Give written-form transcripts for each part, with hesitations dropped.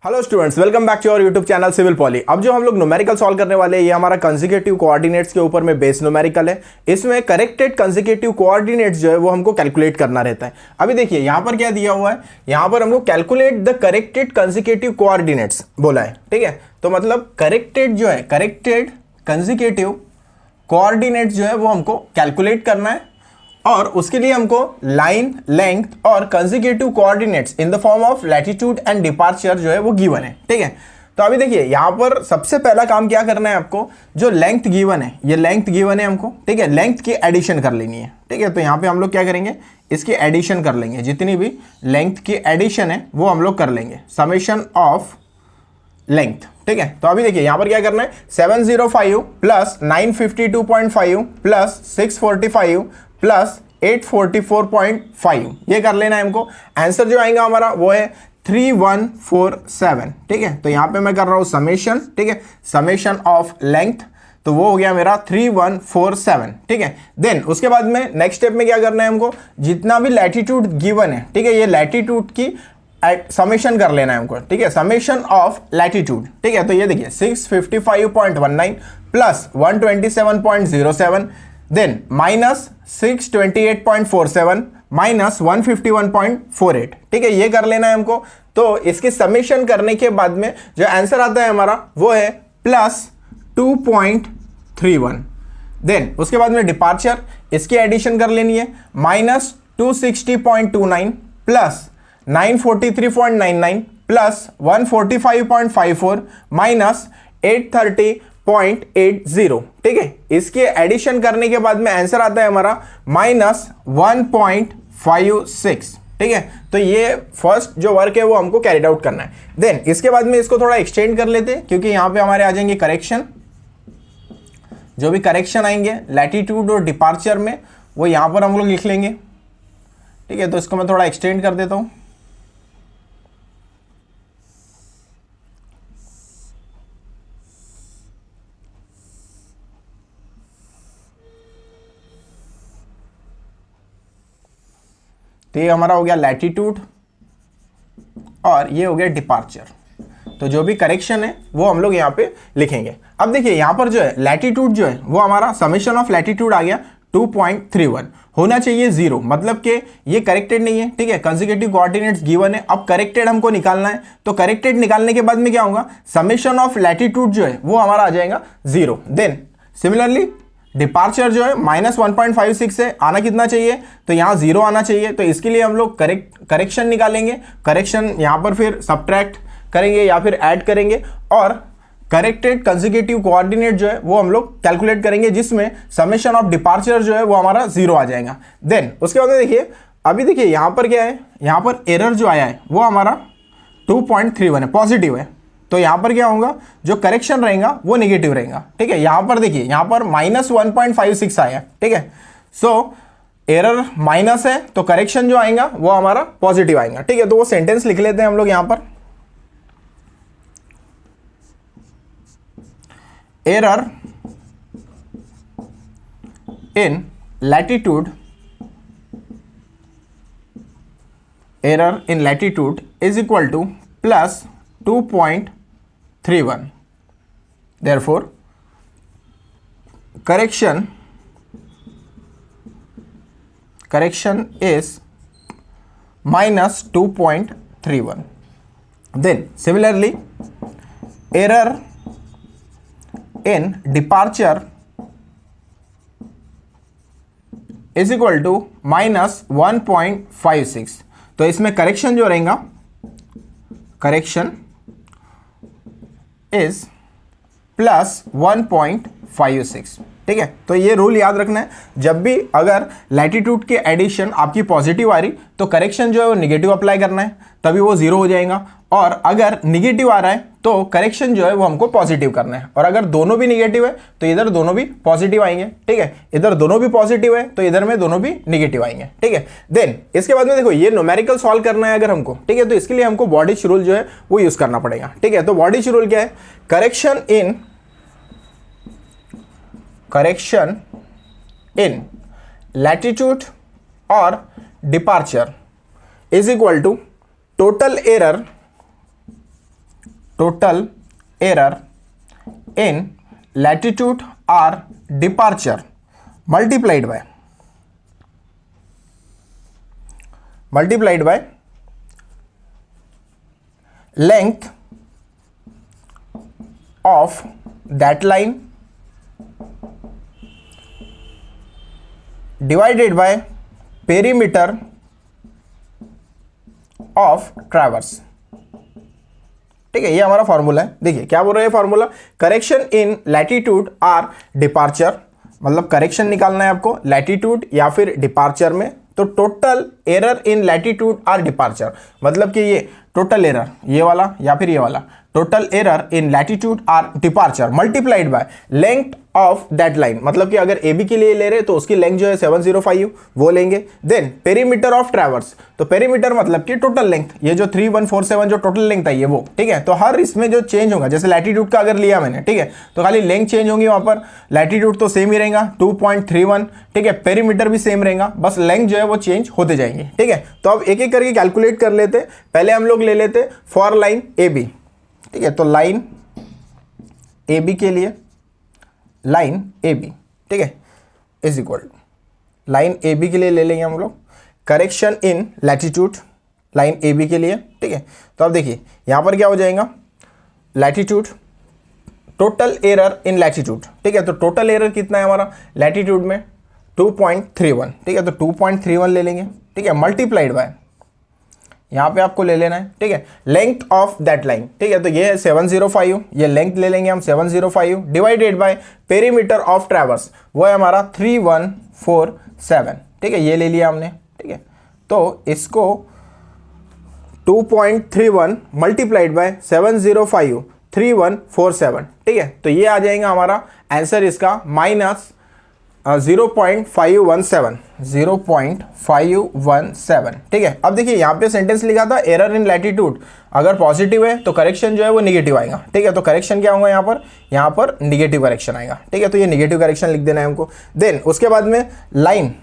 Hello students, welcome back to our YouTube channel civil poly. अब जो हम लोग न्यूमेरिकल सॉल्व करने वाले हैं ये हमारा कंसेक्यूटिव कोऑर्डिनेट्स के ऊपर में बेस न्यूमेरिकल है। इसमें करेक्टेड कंसेक्यूटिव कोऑर्डिनेट्स जो है वो हमको कैलकुलेट करना रहता है। अभी देखिए यहाँ पर क्या दिया हुआ है, यहाँ पर हमको calculate the corrected consecutive coordinates बोला है। ठीक है, तो मतलब करेक्टेड जो है, करेक्टेड कंसेक्यूटिव कोऑर्डिनेट्स जो है वो हमको कैलकुलेट करना है और उसके लिए हमको लाइन लेंथ और consecutive coordinates in the form of latitude and departure जो है वो गिवन है। ठीक है, तो अभी देखिए यहाँ पर सबसे पहला काम क्या करना है आपको, जो लेंथ गिवन है, ये लेंथ गिवन है हमको। ठीक है, लेंथ की एडिशन कर लेनी है। ठीक है, तो यहाँ पे हम लोग क्या करेंगे, इसकी एडिशन कर लेंगे। जितनी भी लेंथ की एडिशन है वो हम लोग कर लेंगे, समेशन ऑफ लेंथ। ठीक है, तो अभी देखिए यहाँ पर क्या करना है, 705 प्लस 952.5 प्लस 645 प्लस 844.5 ये कर लेना है हमको। आंसर जो आएगा हमारा वो है 3147। ठीक है, तो यहाँ पे मैं कर रहा हूँ समेशन। ठीक है, समेशन ऑफ लेंथ, तो वो हो गया मेरा 3147। ठीक है, देन उसके बाद में नेक्स्ट स्टेप में क्या करना है हमको, जितना भी लैटिट्यूड गिवन है, ठीक है, ये लैटिट्यूड की समेशन कर लेना है हमको। ठीक है, समेशन ऑफ लैटिट्यूड। ठीक है, तो ये देखिए 655.19 प्लस 127.07 देन माइनस 628.47 माइनस 151.48। ठीक है, ये कर लेना है हमको। तो इसके समेशन करने के बाद में जो आंसर आता है हमारा वो है प्लस 2.31। देन उसके बाद में डिपार्चर, इसकी एडिशन कर लेनी है, माइनस 260.29 प्लस 943.99 प्लस 145.54 माइनस 830.80। ठीक है, इसके एडिशन करने के बाद में आंसर आता है हमारा माइनस 1.56। ठीक है, तो ये फर्स्ट जो वर्क है वो हमको कैरिड आउट करना है। देन इसके बाद में इसको थोड़ा एक्सटेंड कर लेते हैं, क्योंकि यहां पे हमारे आ जाएंगे करेक्शन। जो भी करेक्शन आएंगे लैटिट्यूड और डिपार्चर में वो यहां पर हम लोग लिख लेंगे। ठीक है, तो इसको मैं थोड़ा एक्सटेंड कर देता हूं। तो ये हमारा हो गया लैटिट्यूड और ये हो गया डिपार्चर। तो जो भी करेक्शन है वो हम लोग यहाँ पे लिखेंगे। अब देखिए यहाँ पर जो है लैटिट्यूड जो है वो हमारा समेशन ऑफ लैटिट्यूड आ गया 2.31, होना चाहिए 0, मतलब कि ये करेक्टेड नहीं है। ठीक है, कंसेक्यूटिव कोऑर्डिनेट्स गिवन है, अब करेक्टेड हमको निकालना है। तो करेक्टेड निकालने के बाद में क्या होगा, समेशन ऑफ लैटिट्यूड जो है वो हमारा आ जाएगा 0। देन सिमिलरली डिपार्चर जो है माइनस 1.56 है, आना कितना चाहिए, तो यहाँ 0 आना चाहिए। तो इसके लिए हम लोग करेक्शन निकालेंगे। करेक्शन यहाँ पर फिर सब्ट्रैक्ट करेंगे या फिर ऐड करेंगे और करेक्टेड कंसेक्यूटिव कोऑर्डिनेट जो है वो हम लोग कैलकुलेट करेंगे, जिसमें समेशन ऑफ डिपार्चर जो है वो हमारा 0 आ जाएगा। देन उसके बाद देखिए, अभी देखिए यहाँ पर क्या है, यहाँ पर एरर जो आया है वो हमारा 2.31 है, पॉजिटिव है। तो यहां पर क्या होगा, जो करेक्शन रहेगा वो नेगेटिव रहेगा। ठीक है, यहां पर देखिए यहां पर माइनस 1.56 आया। ठीक है, सो एरर माइनस है तो करेक्शन जो आएगा वो हमारा पॉजिटिव आएगा। ठीक है, तो वो सेंटेंस लिख लेते हैं हम लोग यहां पर, error in latitude, error in latitude is equal two plus 2.31। therefore correction is minus 2.31. then similarly error in departure is equal to minus 1.56। तो इसमें करेक्शन जो रहेगा, करेक्शन इज प्लस 1.56। ठीक है, तो ये रूल याद रखना है, जब भी अगर लैटिट्यूड के एडिशन आपकी पॉजिटिव आ रही तो करेक्शन जो है वो निगेटिव अप्लाई करना है, तभी वो 0 हो जाएगा। और अगर निगेटिव आ रहा है तो करेक्शन जो है वो हमको पॉजिटिव करना है। और अगर दोनों भी निगेटिव है तो इधर दोनों भी पॉजिटिव आएंगे। ठीक है, इधर दोनों भी पॉजिटिव है तो इधर में दोनों भी निगेटिव आएंगे। ठीक है, देन इसके बाद में देखो ये न्यूमेरिकल सॉल्व करना है अगर हमको। ठीक है, तो इसके लिए हमको बॉडिच रूल जो है वो यूज करना पड़ेगा। ठीक है, तो बॉडिच रूल क्या है, करेक्शन इन लैटिट्यूड और departure is equal to total error total error in latitude or departure multiplied by length of that line divided by perimeter of traverse। ठीक है, ये हमारा फॉर्मूला है। देखिए क्या बोल रहा है formula, correction in latitude or departure, मतलब करेक्शन निकालना है आपको लैटिट्यूड या फिर डिपार्चर में। तो total error in latitude or departure, मतलब कि ये टोटल एरर ये वाला या फिर ये वाला, total error in latitude or departure multiplied by length of that line, मतलब कि अगर ए बी के लिए ले रहे तो उसकी लेंथ जो है 705 वो लेंगे। देन पेरीमीटर ऑफ ट्रैवर्स, तो पेरीमीटर मतलब कि टोटल लेंथ, ये जो 3147 जो टोटल लेंथ है ये वो, ठीक है। तो हर इसमें जो चेंज होगा, जैसे लैटिट्यूड का अगर लिया मैंने, ठीक है, तो खाली लेंथ चेंज होंगी वहां पर, लैटिट्यूड तो सेम ही रहेगा 2.31, ठीक है, पेरीमीटर भी सेम रहेगा, बस लेंथ जो है वो चेंज होते जाएंगे, ठीक है। तो अब एक एक करके कैलकुलेट कर लेते। पहले हम लोग ले लेते फॉर लाइन ए बी, ठीक है, तो लाइन ए बी के लिए लाइन ए बी, ठीक है, is equal line A B के लिए ले लेंगे हम लोग correction in latitude line A B के लिए, ठीक है। तो अब देखिए यहां पर क्या हो जाएगा, latitude total error in latitude, ठीक है, तो टोटल एरर कितना है हमारा लैटिट्यूड में 2.31, ठीक है, तो 2.31 ले लेंगे, ठीक है, मल्टीप्लाइड बाय यहाँ पे आपको ले लेना है, ठीक है, लेंथ ऑफ दैट लाइन, ठीक है, तो ये है 705, ये लेंथ ले लेंगे हम 705 divided by perimeter of traverse, वो है हमारा 3147, ठीक है, ये ले लिया हमने, ठीक है। तो इसको 2.31 मल्टीप्लाइड बाय 705 3147, ठीक है, तो ये आ जाएगा हमारा आंसर इसका माइनस 0.517, ठीक है। अब देखिए यहाँ पे सेंटेंस लिखा था एरर इन लैटिट्यूड, अगर पॉजिटिव है तो करेक्शन जो है वो निगेटिव आएगा, ठीक है, तो करेक्शन क्या होगा यहाँ पर निगेटिव करेक्शन आएगा, ठीक है, तो ये निगेटिव करेक्शन लिख देना है हमको। देन उसके बाद में लाइन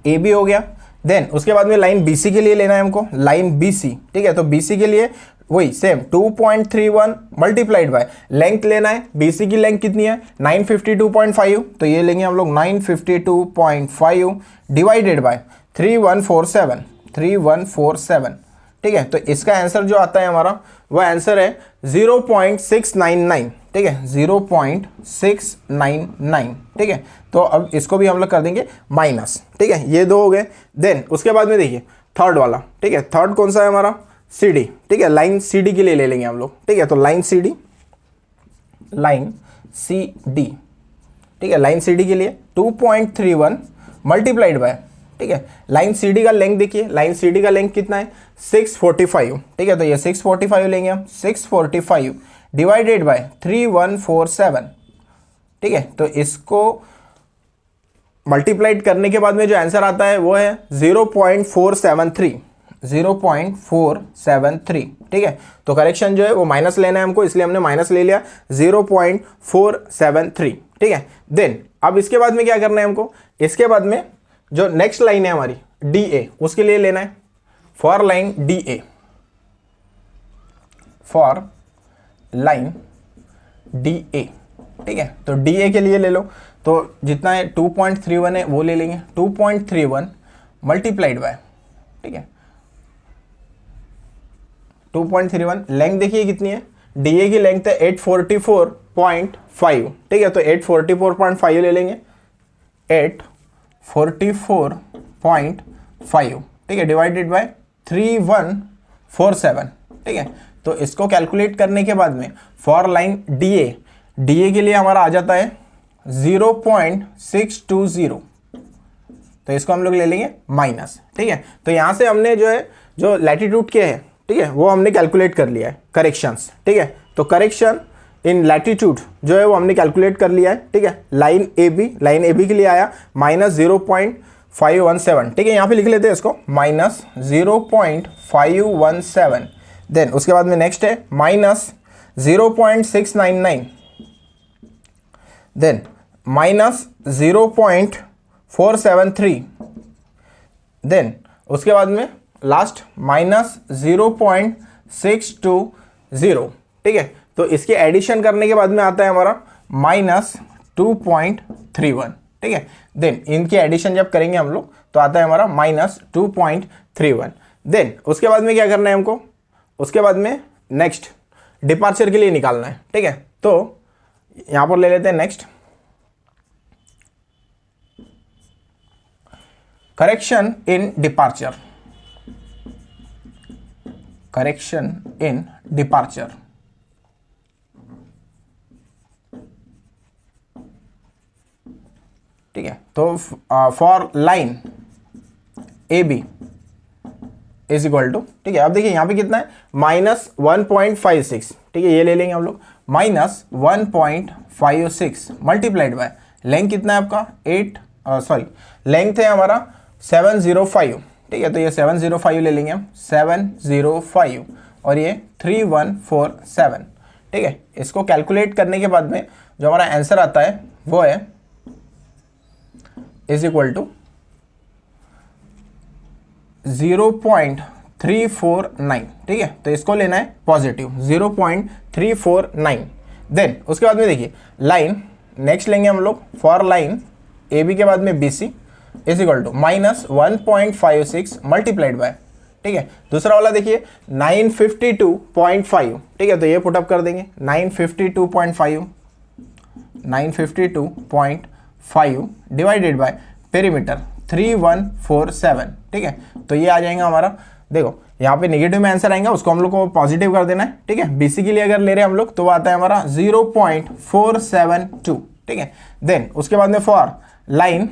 ए बी हो गया, देन उसके बाद में लाइन बी सी के लिए लेना है हमको लाइन बी सी, ठीक है, तो बी सी के लिए वही सेम 2.31 मल्टीप्लाइड बाय लेंथ लेना है, बीसी की लेंथ कितनी है 952.5, तो ये लेंगे हम लोग 952.5 डिवाइडेड बाय 3147, ठीक है। तो इसका आंसर जो आता है हमारा वो आंसर है 0.699, ठीक है, 0.699, ठीक है। तो अब इसको भी हम लोग कर देंगे माइनस, ठीक है, ये दो हो गए। देन उसके बाद में देखिए थर्ड वाला, ठीक है, थर्ड कौन सा है हमारा सी डी, ठीक है, लाइन सी डी के लिए ले लेंगे हम लोग, ठीक है, तो लाइन सी डी, ठीक है, लाइन सी डी के लिए 2.31 मल्टीप्लाइड बाय, ठीक है, लाइन सी डी का लेंथ देखिए, लाइन सी डी का लेंथ कितना है 645, ठीक है, तो ये 645 लेंगे हम, 645 डिवाइडेड बाय 3147, ठीक है, तो इसको मल्टीप्लाइड करने के बाद में जो आंसर आता है वो है 0.473, ठीक है। तो करेक्शन जो है वो माइनस लेना है हमको, इसलिए हमने माइनस ले लिया 0.473, ठीक है। देन अब इसके बाद में क्या करना है हमको, इसके बाद में जो नेक्स्ट लाइन है हमारी डी ए, उसके लिए लेना है for line D A, for line D A, ठीक है, तो डी ए के लिए ले लो, तो जितना है 2.31 है वो ले लेंगे, 2.31 मल्टीप्लाइड बाय, ठीक है, 2.31 लेंथ देखिए कितनी है, डीए की लेंथ है 844.5, ठीक है, तो 844.5 ले लेंगे, 844.5, ठीक है, डिवाइडेड बाय 3147, ठीक है। तो इसको कैलकुलेट करने के बाद में फॉर लाइन डीए के लिए हमारा आ जाता है 0.620, तो इसको हम लोग ले लेंगे माइनस, ठीक है। तो यहां से हमने जो है जो लैटिट्यूड के है, ठीक है, वो हमने कैलकुलेट कर लिया है करेक्शंस, ठीक है, तो करेक्शन इन लैटिट्यूड जो है वो हमने कैलकुलेट कर लिया है, ठीक है। लाइन ए बी के लिए आया माइनस 0.517, ठीक है, यहाँ पे लिख लेते हैं इसको माइनस 0.517। देन उसके बाद में नेक्स्ट है माइनस 0.699, देन माइनस 0.473, देन उसके बाद में लास्ट माइनस 0.620, ठीक है। तो इसके एडिशन करने के बाद में आता है हमारा -2.31, ठीक है। देन इनकी एडिशन जब करेंगे हम लोग तो आता है हमारा -2.31। देन उसके बाद में क्या करना है हमको, उसके बाद में नेक्स्ट डिपार्चर के लिए निकालना है, ठीक है। तो यहां पर ले लेते हैं next correction in departure, correction in departure, ठीक है। तो for line A B is equal to, ठीक है। अब देखिए यहां पे कितना है -1.56, ठीक है। ये ले लेंगे हम लोग -1.56 मल्टीप्लाइड बाय लेंथ कितना है आपका लेंथ है हमारा 705, ठीक है। तो ये 705 ले लेंगे हम, 705 और ये 3147, ठीक है। इसको कैलकुलेट करने के बाद में जो हमारा आंसर आता है वो है इज इक्वल टू 0.349, ठीक है। तो इसको लेना है पॉजिटिव 0.349। देन उसके बाद में देखिए लाइन नेक्स्ट लेंगे हम लोग फॉर लाइन ए बी के बाद में B C is equal to -1.56 multiplied by, ठीक है। दूसरा वाला देखिए 952.5, ठीक है। तो ये पुटअप कर देंगे 952.5 डिवाइडेड बाय पेरीमीटर 3147, ठीक है। तो ये आ जाएगा हमारा, देखो यहाँ पे नेगेटिव में आंसर आएगा, उसको हम लोग को पॉजिटिव कर देना है, ठीक है। बीसी के लिए अगर ले रहे हैं हम लोग तो वो आता है हमारा 0.472, ठीक है। देन उसके बाद में फॉर लाइन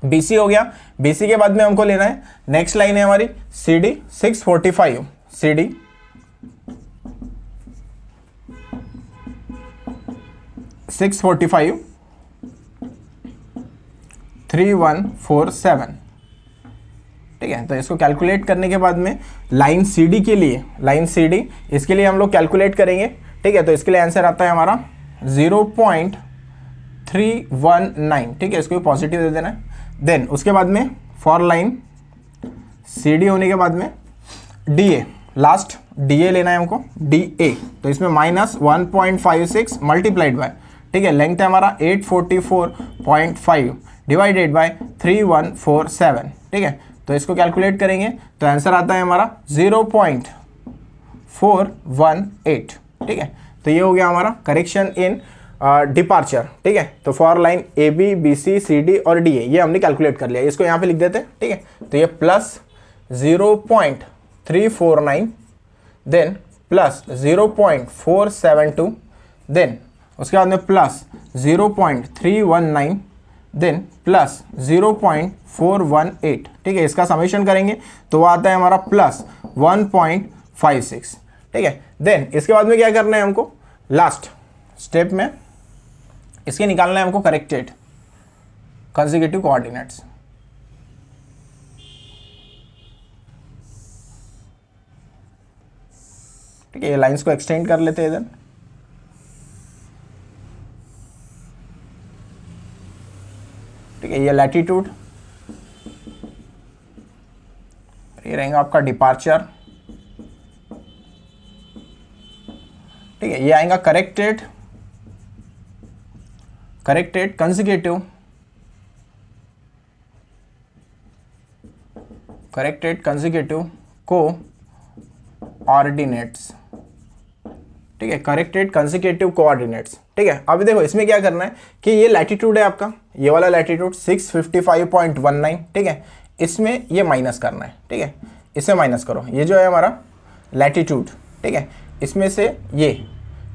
बीसी हो गया, बीसी के बाद में हमको लेना है नेक्स्ट लाइन है हमारी CD 645, CD 645 3147, ठीक है। तो इसको कैलकुलेट करने के बाद में लाइन CD के लिए, लाइन CD इसके लिए हम लोग कैलकुलेट करेंगे, ठीक है। तो इसके लिए आंसर आता है हमारा 0.319, ठीक है। इसको पॉजिटिव दे देना है। देन उसके बाद में फॉर लाइन CD होने के बाद में DA, लास्ट DA लेना है हमको, DA। तो इसमें -1.56 मल्टीप्लाइड बाय, ठीक है। लेंथ है हमारा 844.5 डिवाइडेड बाय 3147, ठीक है। तो इसको कैलकुलेट करेंगे तो आंसर आता है हमारा 0.418, ठीक है। तो ये हो गया हमारा करेक्शन इन डिपार्चर, ठीक है। तो for line A B B C C D और डी ए ये हमने कैलकुलेट कर लिया, इसको यहाँ पे लिख देते हैं, ठीक है। तो ये +0.349, देन +0.472, देन उसके बाद में +0.319, देन +0.418, ठीक है। इसका समेशन करेंगे तो वो आता है हमारा +1.56, ठीक है। देन इसके बाद में क्या करना है हमको, लास्ट स्टेप में इसके निकालना है हमको करेक्टेड कंसेक्यूटिव कोऑर्डिनेट्स, ठीक है। ये लाइंस को एक्सटेंड कर लेते हैं इधर, ठीक है। ये लैटिट्यूड, ये रहेगा आपका डिपार्चर, ठीक है। ये आएगा करेक्टेड कंसेक्यूटिव कोऑर्डिनेट्स, ठीक है। करेक्टेड कंसेक्यूटिव कोऑर्डिनेट्स, ठीक है। अभी देखो इसमें क्या करना है कि ये लैटिट्यूड है आपका, ये वाला लैटिट्यूड 655.19, ठीक है। इसमें ये माइनस करना है, ठीक है। इसमें माइनस करो, ये जो है हमारा लैटिट्यूड, ठीक है। इसमें से ये,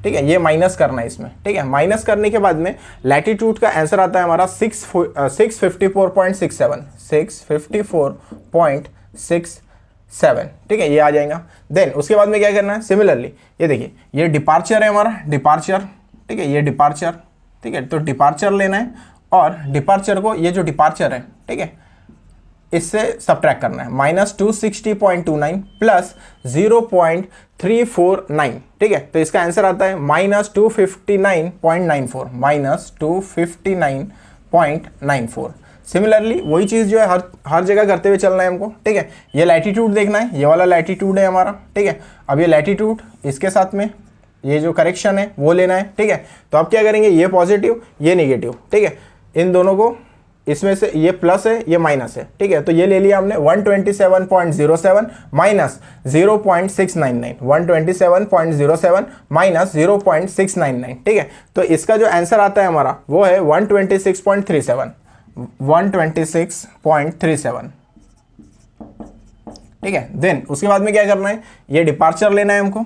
ठीक है, ये माइनस करना है इसमें, ठीक है। माइनस करने के बाद में लैटिट्यूड का आंसर आता है हमारा 654.67, ठीक है। ये आ जाएगा। देन उसके बाद में क्या करना है, सिमिलरली ये देखिए ये डिपार्चर है हमारा, डिपार्चर, ठीक है। ये डिपार्चर, ठीक है। तो डिपार्चर लेना है और डिपार्चर को, ये जो डिपार्चर है, ठीक है, इससे सब्ट्रैक्ट करना है, -260.29 प्लस 0.349, ठीक है। तो इसका आंसर आता है -259.94। सिमिलरली वही चीज़ जो है हर जगह करते हुए चलना है हमको, ठीक है। ये लैटिट्यूड देखना है, ये वाला लैटिट्यूड है हमारा, ठीक है। अब ये लैटिट्यूड इसके साथ में ये जो करेक्शन है वो लेना है, ठीक है। तो आप क्या करेंगे, ये पॉजिटिव ये नेगेटिव, ठीक है, इन दोनों को इसमें से ये प्लस है ये माइनस है, ठीक है। तो ये ले लिया हमने 127.07 माइनस 0.699, 127.07 माइनस 0.699, ठीक है। तो इसका जो आंसर आता है हमारा वो है 126.37, 126.37, ठीक है। देन उसके बाद में क्या करना है, ये डिपार्चर लेना है हमको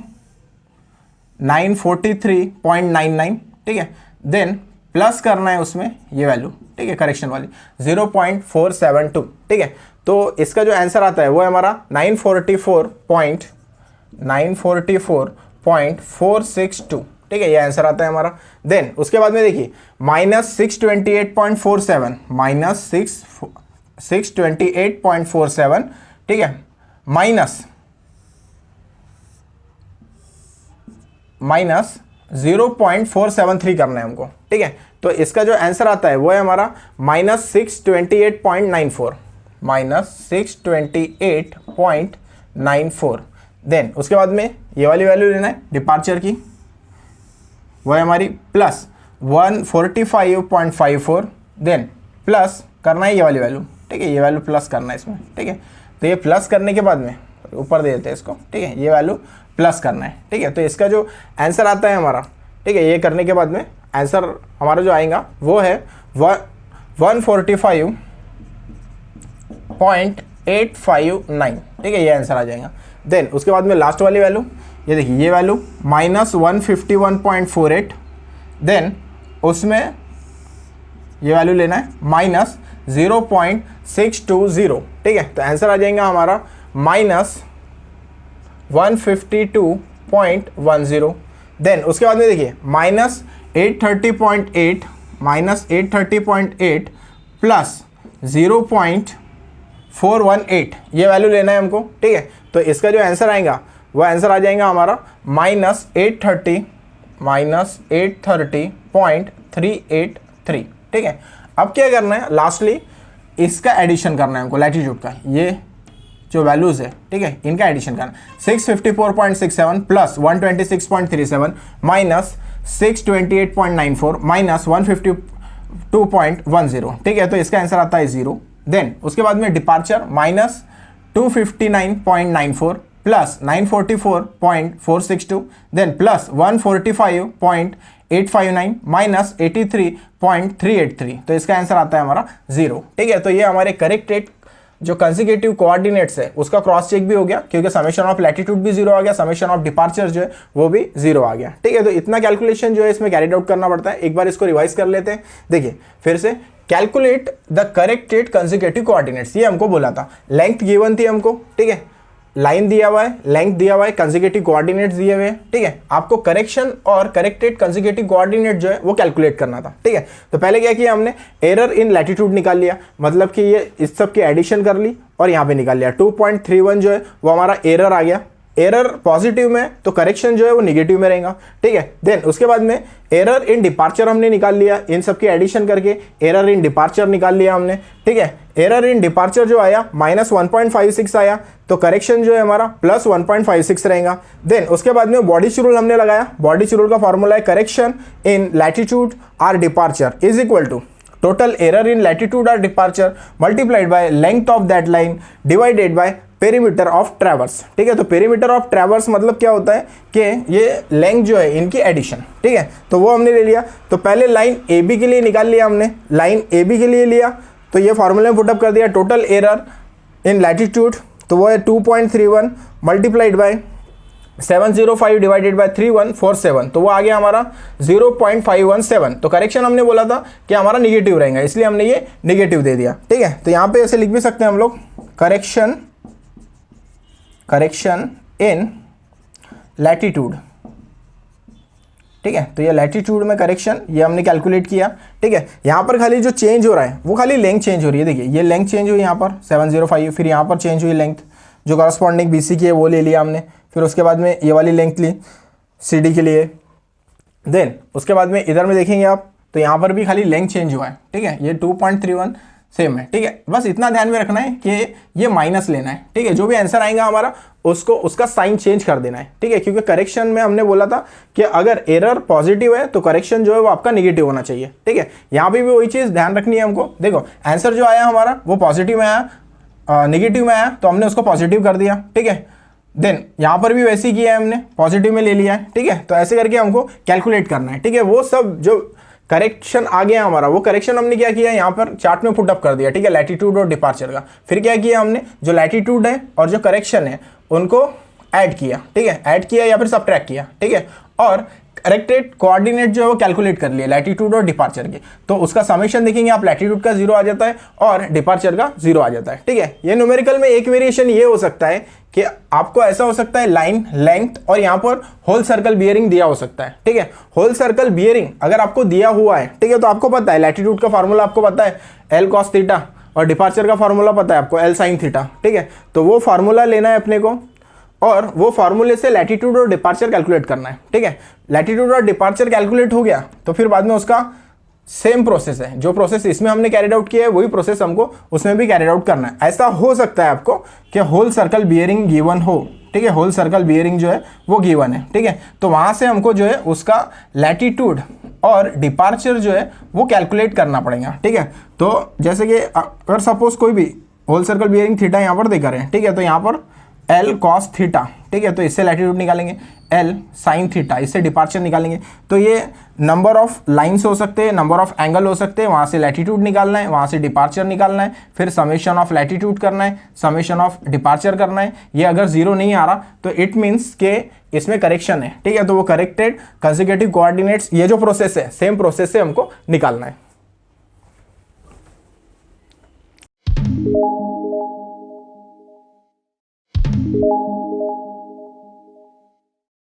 943.99, ठीक है। देन प्लस करना है उसमें ये वैल्यू, ठीक है, करेक्शन वाली 0.472, ठीक है। तो इसका जो आंसर आता है वो है हमारा 944.462, ठीक है, ये आंसर आता है हमारा। देन उसके बाद में देखिए -628.47, -628.47, ठीक है, माइनस 0.473 करना है हमको, ठीक है। तो इसका जो आंसर आता है वो है हमारा -628.94, -628.94। देन उसके बाद में ये वाली वैल्यू लेना है डिपार्चर की, वो है हमारी प्लस 145.54। देन प्लस करना है ये वाली वैल्यू, ठीक है, ये वैल्यू प्लस करना है इसमें, ठीक है। तो ये प्लस करने के बाद में ऊपर दे देते हैं इसको, ठीक है, ये वैल्यू प्लस करना है, ठीक है। तो इसका जो आंसर आता है हमारा, ठीक है, ये करने के बाद में आंसर हमारा जो आएगा वो है 145.859, ठीक है, ये आंसर आ जाएगा। देन उसके बाद में लास्ट वाली वैल्यू, ये देखिए ये वैल्यू -151.48। देन उसमें ये वैल्यू लेना है -0.620, ठीक है। तो आंसर आ जाएगा हमारा -152.10। देन उसके बाद में देखिए -830.8 प्लस 0.418, ये वैल्यू लेना है हमको, ठीक है। तो इसका जो आंसर आएगा वो आंसर आ जाएगा हमारा -830.383, ठीक है। अब क्या करना है, लास्टली इसका एडिशन करना है हमको, लैटिट्यूड का, ये जो वैल्यूज है, ठीक है, इनका एडिशन करना 654.67 प्लस 126.37 माइनस 628.94 माइनस 152.10, ठीक है। तो इसका आंसर आता है 0। देन उसके बाद में departure -259.94 plus 944.462, then plus 145.859 minus 83.383। तो इसका आंसर आता है हमारा 0, ठीक है। तो ये हमारे करेक्टेड जो कंसेक्यूटिव कोऑर्डिनेट्स है उसका क्रॉस चेक भी हो गया, क्योंकि समेशन ऑफ लैटिट्यूड भी 0 आ गया, समेशन ऑफ डिपार्चर जो है वो भी 0 आ गया, ठीक है। तो इतना कैलकुलेशन जो है इसमें कैरिड आउट करना पड़ता है। एक बार इसको रिवाइज कर लेते हैं। देखिए फिर से, calculate the corrected consecutive coordinates, ये हमको बोला था, लेंथ गिवन थी हमको, ठीक है, लाइन दिया हुआ है, लेंथ दिया हुआ है, कंसेक्यूटिव कोऑर्डिनेट्स दिए हुए हैं, ठीक है। आपको करेक्शन और करेक्टेड कंसेक्यूटिव कोऑर्डिनेट जो है वो कैलकुलेट करना था, ठीक है। तो पहले क्या किया हमने, एरर इन लैटिट्यूड निकाल लिया, मतलब कि ये इस सब की एडिशन कर ली और यहाँ पे निकाल लिया 2.31 जो है वो हमारा एरर आ गया। एरर पॉजिटिव में तो करेक्शन जो है वो निगेटिव में रहेगा, ठीक है। देन उसके बाद में एरर इन डिपार्चर हमने निकाल लिया, इन सब की एडिशन करके एरर इन डिपार्चर निकाल लिया हमने, ठीक है। एरर इन डिपार्चर जो आया -1.56 आया, तो करेक्शन जो है हमारा +1.56 रहेगा। देन उसके बाद में बॉडिच रूल हमने लगाया। बॉडिच रूल का फॉर्मूला है correction in latitude or departure is equal to total error in latitude or departure multiplied by length of that line divided by perimeter of traverse, ठीक है। तो पेरीमीटर ऑफ ट्रैवर्स मतलब क्या होता है कि ये लेंथ जो है इनकी एडिशन, ठीक है। तो वो हमने ले लिया। तो पहले लाइन ए बी के लिए निकाल लिया हमने, लाइन ए बी के लिए लिया तो ये फॉर्मूले में पुटअप कर दिया, टोटल एरर इन लैटिट्यूड तो वो है 2.31 मल्टीप्लाइड बाय 705 डिवाइडेड बाय 3147, तो वो आ गया हमारा 0.517। तो करेक्शन हमने बोला था कि हमारा निगेटिव रहेगा, इसलिए हमने ये निगेटिव दे दिया, ठीक है। तो यहाँ पे ऐसे लिख भी सकते हैं हम लोग, करेक्शन इन लैटिट्यूड, ठीक है। तो ये लैटिट्यूड में करेक्शन ये हमने कैलकुलेट किया, ठीक है। यहाँ पर खाली जो चेंज हो रहा है वो खाली लेंथ चेंज हो रही है। देखिए ये लेंथ चेंज हुई यहाँ पर 705, फिर यहाँ पर चेंज हुई लेंथ जो करस्पॉन्डिंग बीसी की है वो ले लिया हमने, फिर उसके बाद में ये वाली लेंथ ली सीडी के लिए। देन उसके बाद में इधर में देखेंगे आप तो यहाँ पर भी खाली लेंथ चेंज हुआ है, ठीक है। ये 2.31 सेम है, ठीक है। बस इतना ध्यान में रखना है कि ये माइनस लेना है, ठीक है। जो भी आंसर आएगा हमारा उसको उसका साइन चेंज कर देना है, ठीक है, क्योंकि करेक्शन में हमने बोला था कि अगर एरर पॉजिटिव है तो करेक्शन जो है वो आपका नेगेटिव होना चाहिए, ठीक है। यहाँ पे भी वही चीज़ ध्यान रखनी है हमको। देखो आंसर जो आया हमारा वो पॉजिटिव में आया, नेगेटिव में आया तो हमने उसको पॉजिटिव कर दिया, ठीक है। देन यहाँ पर भी वैसे ही किया है, हमने पॉजिटिव में ले लिया है, ठीक है। तो ऐसे करके हमको कैलकुलेट करना है, ठीक है। वो सब जो करेक्शन आ गया हमारा, वो करेक्शन हमने क्या किया, यहाँ पर चार्ट में पुट अप कर दिया, ठीक है, लैटिट्यूड और डिपार्चर का। फिर क्या किया हमने, जो लैटिट्यूड है और जो करेक्शन है उनको ऐड किया, ठीक है, ऐड किया या फिर सबट्रैक्ट किया, ठीक है। और करेक्टेड कोऑर्डिनेट जो है वो कैलकुलेट कर लिया लैटिट्यूड और डिपार्चर के। तो उसका समेशन देखेंगे आप, लैटिट्यूड का 0 आ जाता है और डिपार्चर का 0 आ जाता है, ठीक है। ये न्यूमेरिकल में एक वेरिएशन ये हो सकता है कि आपको ऐसा हो सकता है लाइन लेंथ और यहाँ पर होल सर्कल बियरिंग दिया हो सकता है, ठीक है। होल सर्कल बियरिंग अगर आपको दिया हुआ है, ठीक है, तो आपको पता है लैटिट्यूड का फार्मूला आपको पता है L cos थीटा और डिपार्चर का फार्मूला पता है आपको L sin थीटा, ठीक है। तो वो फार्मूला लेना है अपने को और वो फार्मूले से लैटिट्यूड और डिपार्चर कैलकुलेट करना है, ठीक है। लैटिट्यूड और डिपार्चर कैलकुलेट हो गया तो फिर बाद में उसका सेम प्रोसेस है, जो प्रोसेस इसमें हमने कैरिड आउट किया है वही प्रोसेस हमको उसमें भी कैरिड आउट करना है। ऐसा हो सकता है आपको कि होल सर्कल बियरिंग गिवन हो, ठीक है, होल सर्कल बियरिंग जो है वो गिवन है, ठीक है। तो वहाँ से हमको जो है उसका लैटिट्यूड और डिपार्चर जो है वो कैलकुलेट करना पड़ेगा, ठीक है। तो जैसे कि अगर सपोज कोई भी होल सर्कल बियरिंग थीटा यहाँ पर देकर है, ठीक है, तो यहाँ पर L cos थीटा, ठीक है, तो इससे लैटिट्यूड निकालेंगे, L sin थीटा, इससे डिपार्चर निकालेंगे। तो ये नंबर ऑफ लाइन्स हो सकते हैं, नंबर ऑफ एंगल हो सकते हैं, वहाँ से लैटिट्यूड निकालना है, वहाँ से डिपार्चर निकालना है, फिर समेशन ऑफ लैटिट्यूड करना है, समेशन ऑफ डिपार्चर करना है। ये अगर 0 नहीं आ रहा तो इट मीन्स के इसमें करेक्शन है, ठीक है। तो वो करेक्टेड कंसेक्यूटिव कोऑर्डिनेट्स, ये जो प्रोसेस है सेम प्रोसेस से हमको निकालना है।